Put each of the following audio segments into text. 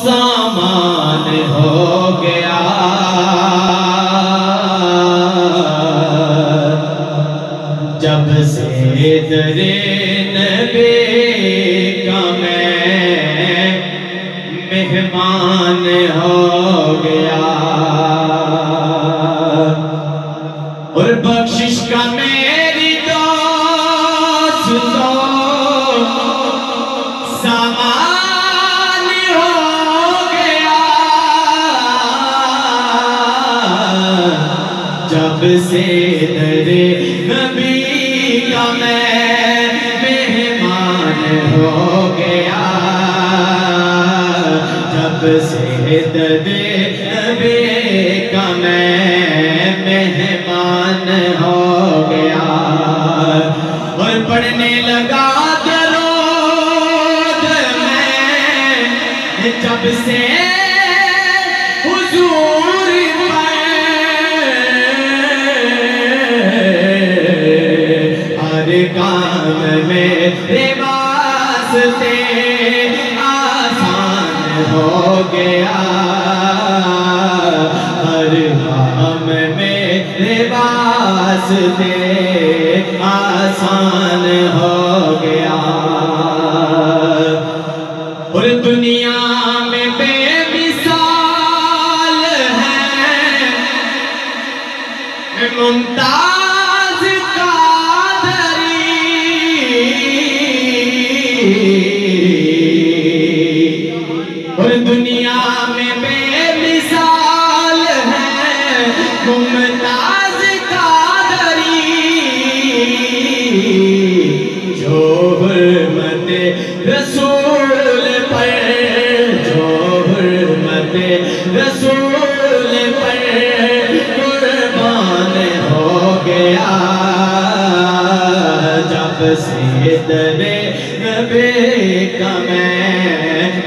سامان ہو گیا جب سے در نبی کا میں مہمان ہو گیا اور بخشش کا میری دوستوں سامان ہو گیا جب سے در نبی کا میں مہمان ہو گیا جب سے در نبی کا میں مہمان ہو گیا اور پڑھنے لگا درود میں جب سے حضور ہر کام میرے واسطے آسان ہو گیا ہر کام میرے واسطے آسان ہو گیا اور دنیا میں بے مثال ہے ممتاز قادری اور دنیا میں بے مثال ہے ممتاز قادری جو حرمت رسول پر جو حرمت رسول پر قربان ہو گیا جب سے در نبی کا میں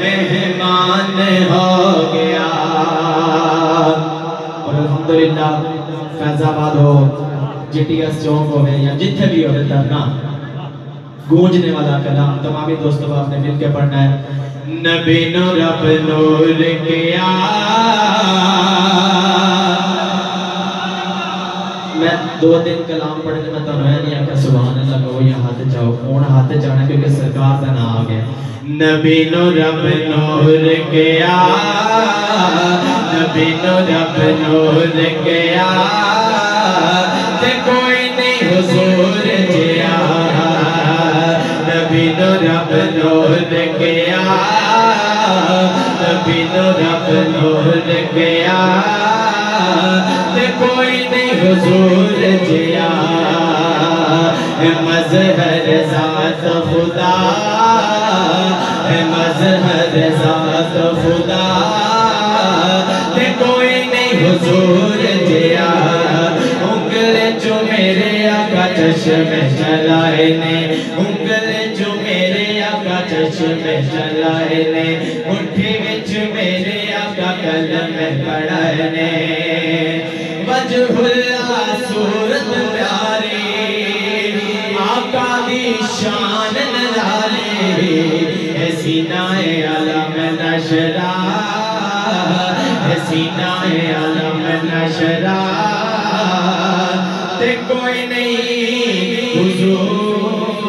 مہمان ہو گیا اور الحمدللہ فیض آباد ہو جی ٹی ایس چوک ہو یا جتنے بھی ہو ترنا گونجنے والا کلام تمامی دوستوں آپ نے مل کے پڑھنا ہے نبی نو رب نور کیا میں 2-3 کلام پڑھنے میں تو رہے نہیں آکا سبحان اللہ کہو یا ہاتھ جاؤ کون ہاتھ جانا کیونکہ سرکار کا نام آگیا نبی نو رب نور کیا نبی نو رب نور کیا تے کوئی نہیں حضور جیا نبی نو رب نور کیا نبی نو رب نور کیا تے کوئی نہیں حضور جیا مظہر ذات خدا مظہر ذات خدا تے کوئی نہیں حضور جیا انگل جو میرے آقا چشم چلائے نے انگل جو میرے آقا چشم چلائے نے مٹھی وچ میرے آقا کلم پڑھائے نے وجہ اللہ صورت پیاری آقا دی شان نرالی سینہ علم نشرہ سینہ علم نشرہ تے کوئی نہیں حضور